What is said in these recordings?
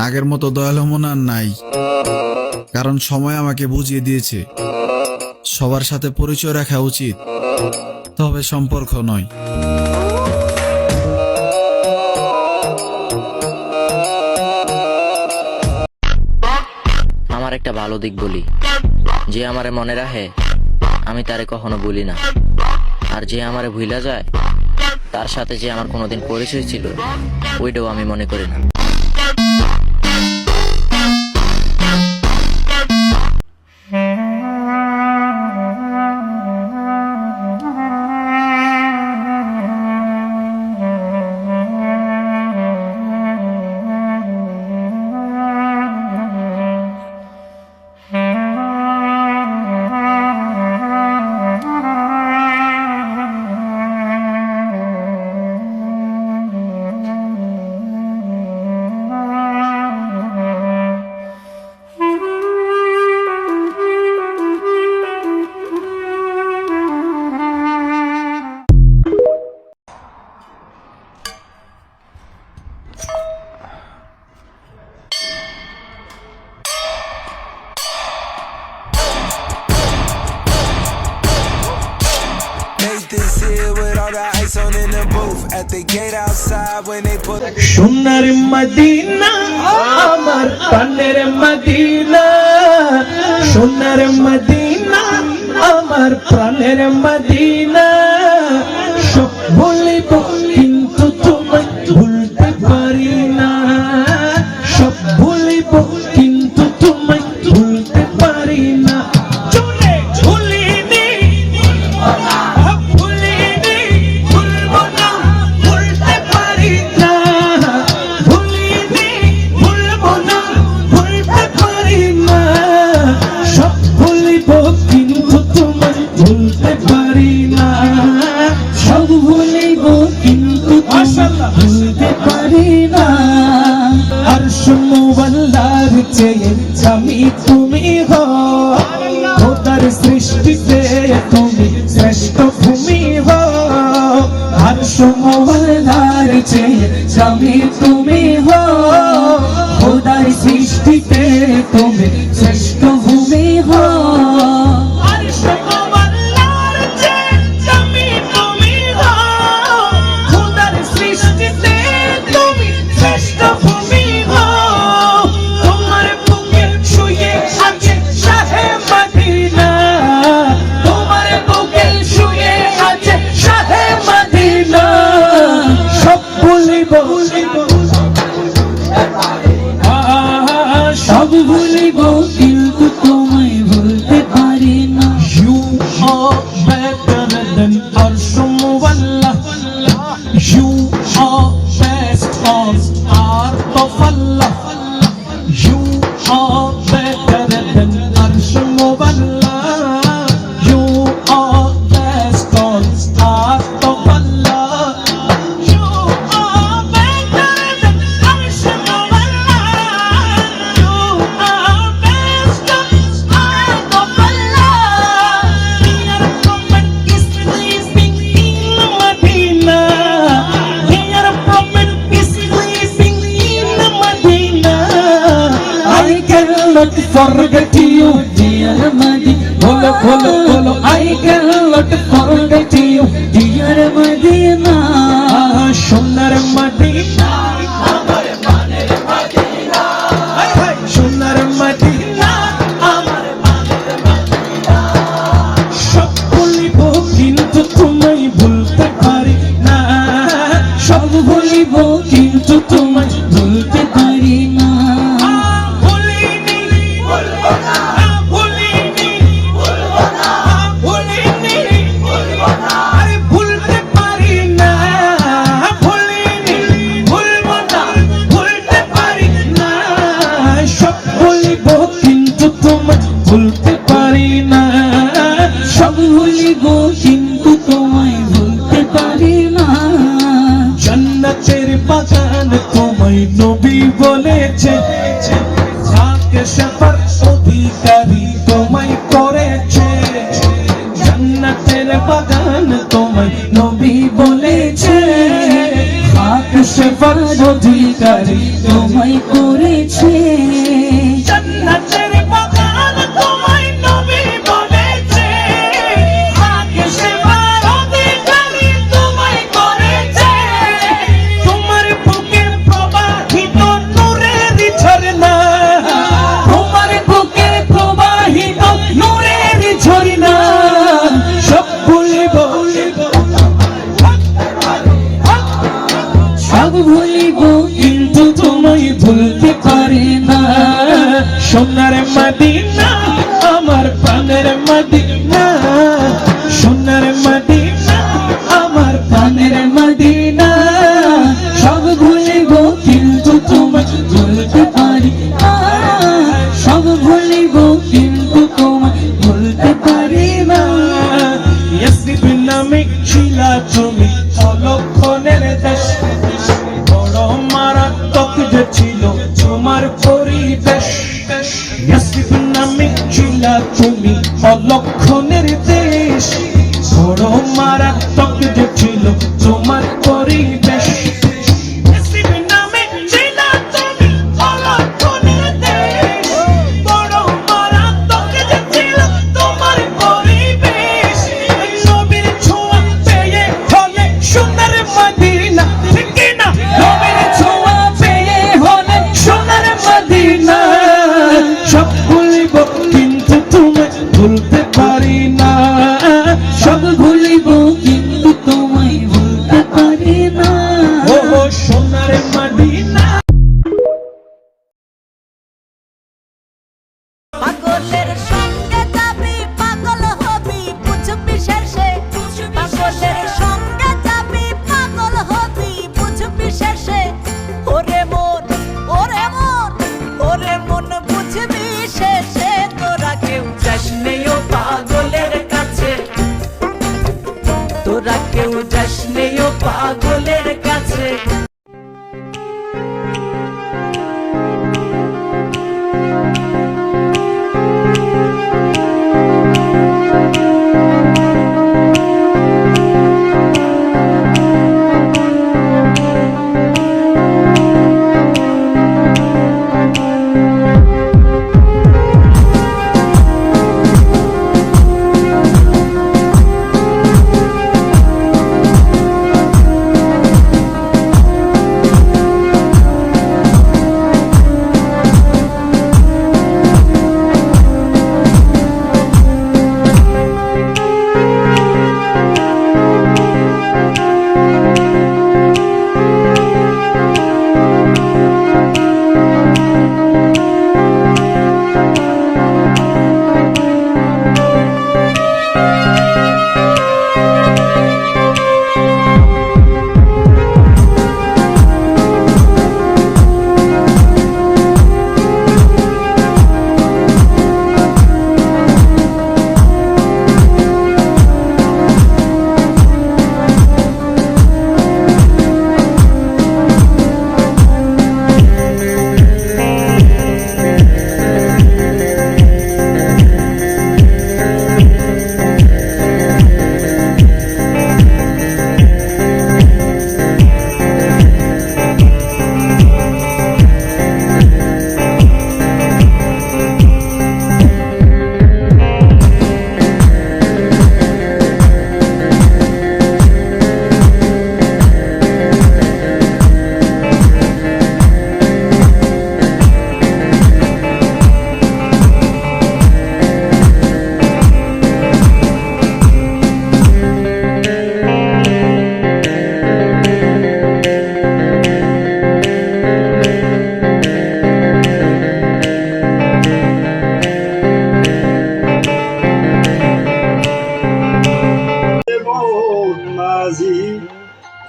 আগের মতো দয়ালু মন আর নাই, কারণ সময় আমাকে বুঝিয়ে দিয়েছে সবার সাথে পরিচয় রাখা উচিত, তবে সম্পর্ক নয়। আমার একটা ভালো দিক বলি, যে আমারে মনে রাখে আমি তারে কখনো বলি না, আর যে আমারে ভুলা যায় তার সাথে যে আমার কোনোদিন পরিচয় ছিল ওইটাও আমি মনে করি না। সোনার মদিনা আমার প্রাণের মদিনা, সোনার মদিনা আমার প্রাণের মদিনা। সব বলিব কিন্তু তোমায় ভুলতে পারি না, সব বলিব কিন্তু তোমায় ভুলতে পারি না। চলে ভুলিনি ভুলিনি ভুলব না, ভুলতে পারি না, ভুলিনি ভুলব না, ভুলতে পারি না। সব ভুলিব কিন্তু তোমায় ভুলতে পারি না, সব ভুলিব কিন্তু ভুলতে পারি না। আর শুনো আল্লাহর চেয়ে আমি তুমি হো, খোদার সৃষ্টিতে তুমি শ্রেষ্ঠ ভূমি হো। আর শুনো আল্লাহর চেয়ে আমি তুমি হো, খোদার সৃষ্টিতে তুমি শ্রেষ্ঠ ভূমি হো। আর শুনো আল্লাহর চেয়ে আমি তুমি হো, খোদার সৃষ্টিতে তুমি শ্রেষ্ঠ ভূমি হো। তোমার বুকে শুয়ে আছে শাহে মদিনা, তোমার বুকে শুয়ে আছে শাহে মদিনা। সব ভুলিব সব ভুলিব কিন্তু তোমায় ভুলতে পারি না। You are better than Arsh Muwalla, you are best of art of Allah, you are better than Arsh Muwalla, you are best of art of Allah, you are better than Arsh Muwalla, you are best of art of Allah. Dear Prophet is sleeping in Medina, dear Prophet is sleeping in Medina. I cannot forget you, dear Medina. Bolo bolo bolo, I cannot forget you, dear Medina. সোনার Medina আমার প্রাণের Medina, সোনার Medina আমার প্রাণের Medina. সব ভুলিব কিন্তু তোমায় ভুলতে পারি না, সব ভুলিব কিন্তু তোমায় ভুলতে পারি না। ভুলিনি ভুলব না, ভুলিনি ভুলব না, ভুলিনি ভুলব না, আরে ভুলতে পারি না। ভুলিনি ভুলব না, ভুলতে পারি না। সব ভুলিব কিন্তু তোমায় ভুলতে পারি না, সব ভুলিব কিন্তু তোমায় ভুলতে পারি না। জান্নাতের বাগান তোমায় নবী বলেছে, যাকে সেবার অধিকারী তোমায় করেছে। জান্নাতের বাগান তোমায় নবী বলেছে, যাকে সেবার সেবার অধিকারী তোমায় করেছে জান্নাতের বাগান তোমায় নবী বলেছে মাকে সেবার অধিকারী তোমায় করেছে তোমার বুকে প্রবাহিত নূরের ঝরনা তোমার বুকে প্রবাহিত নূরের ঝরনা সব ভুলিব সব ভুলিব কিন্তু তোমায় ভুলতে পারি না সোনার মদিনা আমার প্রাণের মদিনা সোনার মদিনা আমার প্রাণের মদিনা সব ভুলিব কিন্তু তোমায় ভুলতে পারি না সব ভুলিব কিন্তু তোমায় ভুলতে পারি না ইয়াসরিব নামে ছিলা তুমি অলক্ষণের দেশ বড় মারাত্মক যে ছিল তোমার পরিবেশ ইয়াসরিব নামে ছিলা তুমি অলক্ষণের দেশ বড় মারাত্মক যে ছিল তোমার পরিবেশ ইয়াসরিব নামে ছিলা তুমি অলক্ষণের দেশ বড় মারাত্মক যে ছিল তোমার পরিবেশ নবীর ছোঁয়া পেয়ে হলে সোনার মদিনা ঠিক না নবীর ছোঁয়া পেয়ে হলে সোনার মদিনা সব ভুলিব কিন্তু তোমায় ভুলতে পারি না সব ভুলিব কিন্তু তোমায় ভুলতে পারি না ও সোনার মদিনা পাগলের সঙ্গে যাবি পাগল হবি বুঝবি শেষে পাগলের সঙ্গে যাবি পাগল হবি বুঝবি শেষে ওরে মন ওরে মন ওরে মন বুঝবি শেষে তোরা কেউ যাস নেই ও পাগলের কাছে তোরা কেউ যাস নেই ও পাগলের কাছে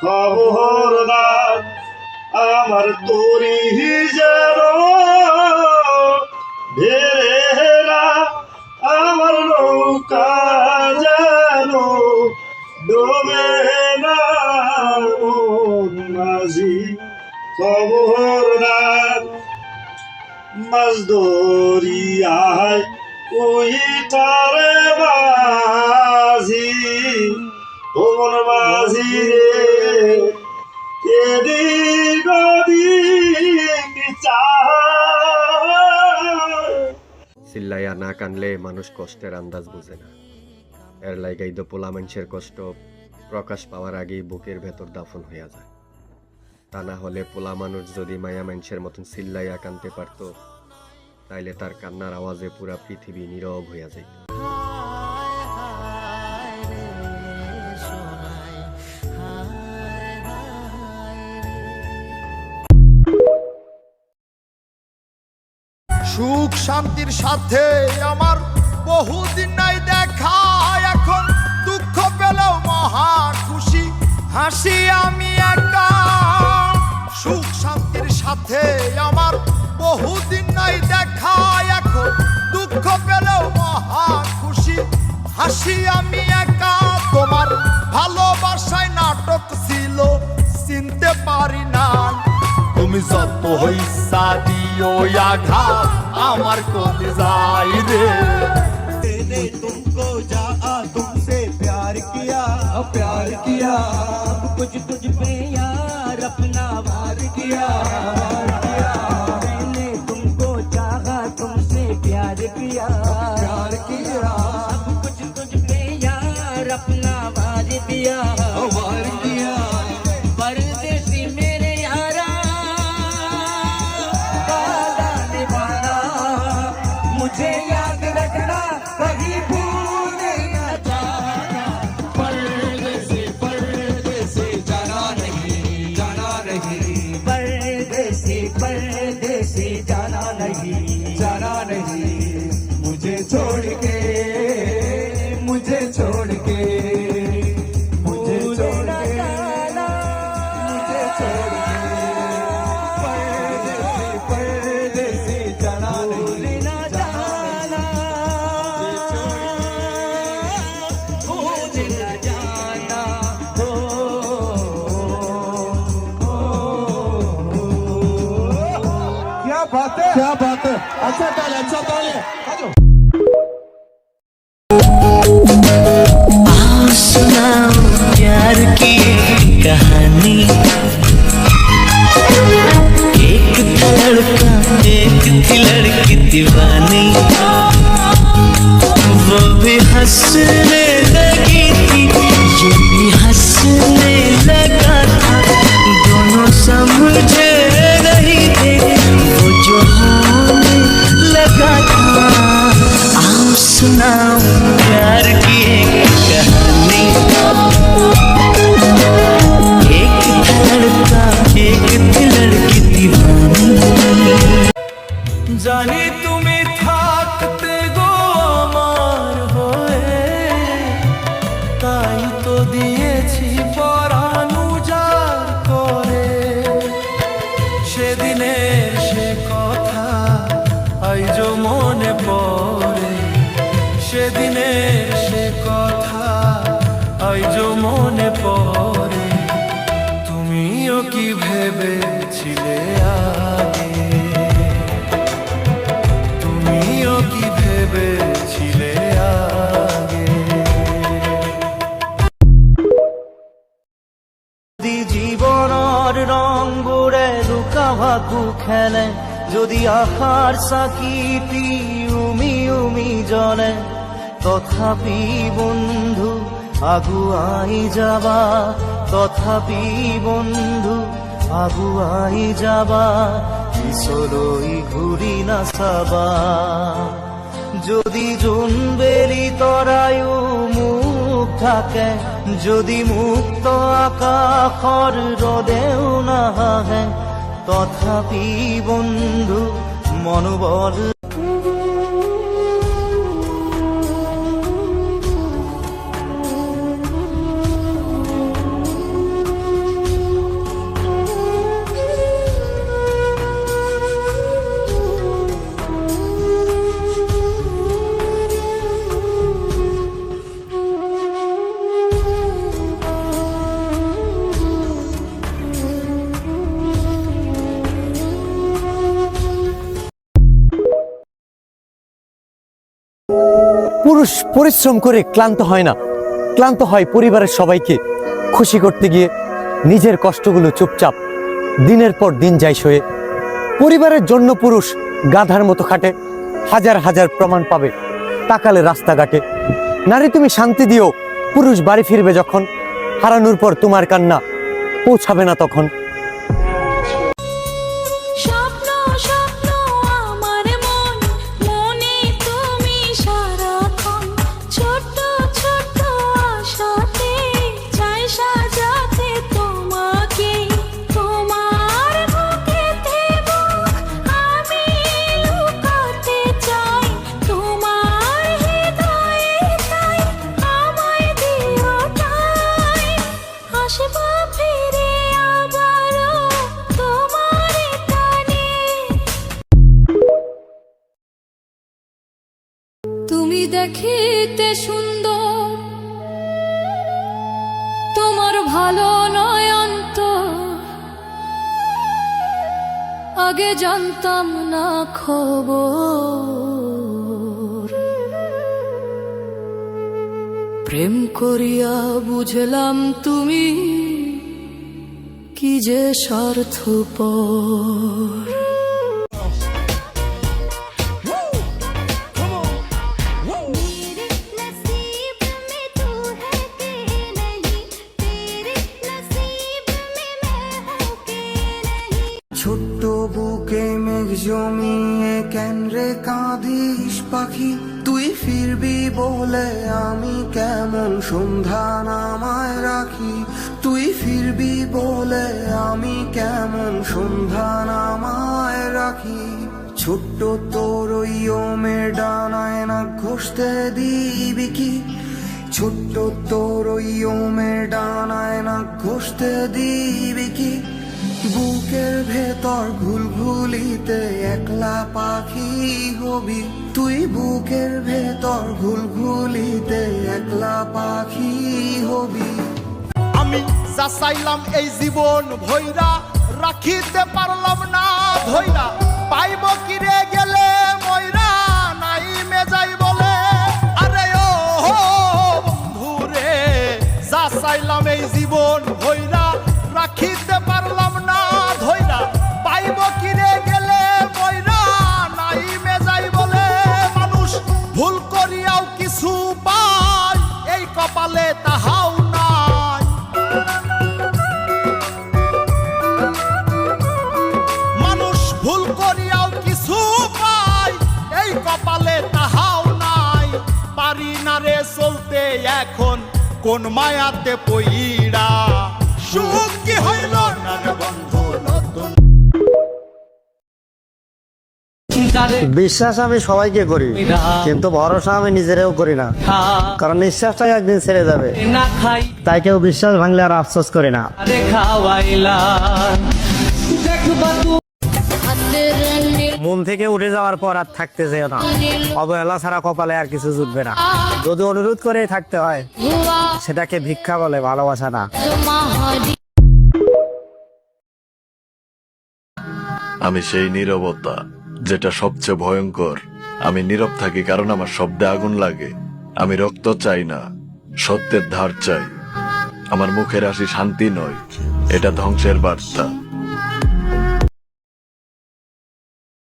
খবরদার আমার তরি যেন ভেরে না আমার নৌকা যেন ডোবে না মন মাঝি খবরদার মাছ দরিয়ায় ওই তারে বাজি ওমন বাজি রে এদিক চিল্লাইয়া না কানলে মানুষ কষ্টের আন্দাজ বুঝে না। এর লাইগাই তো পোলা মানুষের কষ্ট প্রকাশ পাওয়ার আগেই বুকের ভেতর দাফন হইয়া যায়। তা না হলে পোলা মানুষ যদি মায়া মানুষের মতন চিল্লাইয়া কানতে পারত, তাইলে তার কান্নার আওয়াজে পুরা পৃথিবী নীরব হইয়া যাইত। সুখ শান্তির সাথে আমার বহুদিন নাই দেখা, এখন দুঃখ পেলেও মহা খুশি হাসি আমি একা। সুখ শান্তির সাথে আমার বহুদিন নাই দেখা, এখন দুঃখ পেলেও মহা খুশি হাসি আমি একা। তোমার ভালোবাসায় নাটক ছিল চিনতে পারি না, তুমি যত হইসা দিও আঘাত আমার কলিজায় রে। मैंने तुमको जहाँ तुमसे प्यार किया कुछ तुझ पे यार अपना वार किया। मैंने तुमको चाहा तुमसे प्यार किया कुछ तुझ पे यार अपना वार दिया। परदेसी मेरे यारा वादा निभाना, मुझे याद रखना कहीं भूल न जाना। परदेसी जाना नहीं परदेसी जाना नहीं मुझे छोड़ के मुझे छोड़ के मुझे छोड़ के परदेसी जाना नहीं मुझे न जाना हो। क्या बात है अच्छा ताले सुनाओ प्यार की कहानी। एक था लड़का एक थी लड़की दीवानी, वो भी हंसने लगी थी ये भी हंसने लगा था। दोनों समझे नहीं थे वो जो होने लगा था। आओ सुनाओ प्यार की एक कहानी। एक था लड़का एक थी लड़की दीवानी। জানি তুমি থাকতে গো আমার হয়ে, তাই তো দিয়েছি পরাণ উজাড় করে। সেদিনের সে কথা আইজো মনে পড়ে, সেদিনের সে কথা আইজো মনে পড়ে। তুমিও কি ভেবেছিলে আগে, তুমিও কি ভেবেছিলে আগে। যদি জীবনের রং গুড়ে লুকাভাকু খেলে, যদি আশার চাকিটি উমি উমি জ্বলে, তথাপি বন্ধু আগুৱাই যাবা, তথাপি বন্ধু আগুৱাই যাবা, পিছলৈ ঘূৰি নাচাবা। যদি জোনবেলি তৰায়ো মুখ থাকে, যদি মুক্ত আকাশৰ ৰদেও নাহে, তথাপি বন্ধু মনোবল। পুরুষ পরিশ্রম করে ক্লান্ত হয় না, ক্লান্ত হয় পরিবারের সবাইকে খুশি করতে গিয়ে। নিজের কষ্টগুলো চুপচাপ দিনের পর দিন যায় সয়ে। পরিবারের জন্য পুরুষ গাধার মতো খাটে, হাজার হাজার প্রমাণ পাবে তাকালে রাস্তাঘাটে। নারী তুমি শান্তি দিও, পুরুষ বাড়ি ফিরবে যখন, হারানোর পর তোমার কান্না পৌঁছাবে না তখন। স্বপ্ন স্বপ্ন আমার মন মনে তুমি সারাক্ষণ, ছোট ছোট আশাতে চাই সাজাতে তোমাকে, তোমার বুকেতে বুক আমি লুকাতে চাই, তোমার হৃদয়ে তাই আমায় দিও ঠাই, আসবো ফিরে আবারও তোমার টানে। তুমি দেখিতে সুন্দর, তোমার ভালো নয় অন্তর, আগে জানতাম না খবর, প্রেম করিয়া বুঝলাম তুমি কি যে স্বার্থপর। ছোট্ট বুকে মেঘ জমিয়ে কেন রে কাঁদিস পাখি, তুই ফিরবি বলে আমি কেমন সন্ধান আমায় রাখি, তুই ফিরবি বলে আমি কেমন সন্ধান আমায় রাখি। ছোট্ট তোর ওই ওমের ডানায় না ঘষতে দিবি কি, ছোট্ট তোর ওই ওমের ডানায় না ঘষতে দিবি কি, বুকের ভেতর ঘুলঘুলিতে একলা পাখি হবি, তুই বুকের ভেতর ঘুলঘুলিতে একলা পাখি হবি। আমি যা চাইলাম এই জীবন ভৈরা রাখিতে পারলাম না ধৈরা, পাইব কিরে গেলে ময়রা নাই মেজাই বলে, আরে ও বন্ধুরে যা চাইলাম এই জীবন ভৈরা রাখিতে পারলাম না ধৈরা, পাইব কিরে গেলে ময়রা নাই মেজাই বলে, মানুষ ভুল করিয়াও কিছু পায় এই কপালে তাহাও নাই, মানুষ ভুল করিয়াও কিছু পায় এই কপালে তাহাও নাই, পারি না রে চলতে এখন কোন মায়াতে পইড়া, সুখ কি হইল না রে বন্ধু নতুন। বিশ্বাস আমি সবাইকে করি, কিন্তু ভরসা আমি নিজেরেও করি না, কারণ নিঃশ্বাসটাই একদিন ছেড়ে যাবে, তাই কেউ বিশ্বাস ভাঙলে আর আফসোস করি না। মন থেকে উঠে যাওয়ার পর আর থাকতে যেও না, অবহেলা ছাড়া কপালে আর কিছু জুটবে না, যদি অনুরোধ করেই থাকতে হয় সেটাকে ভিক্ষা বলে, ভালোবাসা না। আমি সেই নীরবতা যেটা সবচেয়ে ভয়ঙ্কর। আমি নীরব থাকি কারণ আমার শব্দে আগুন লাগে। আমি রক্ত চাই না, সত্যের ধার চাই। আমার মুখের হাসি শান্তি নয়, এটা ধ্বংসের বার্তা।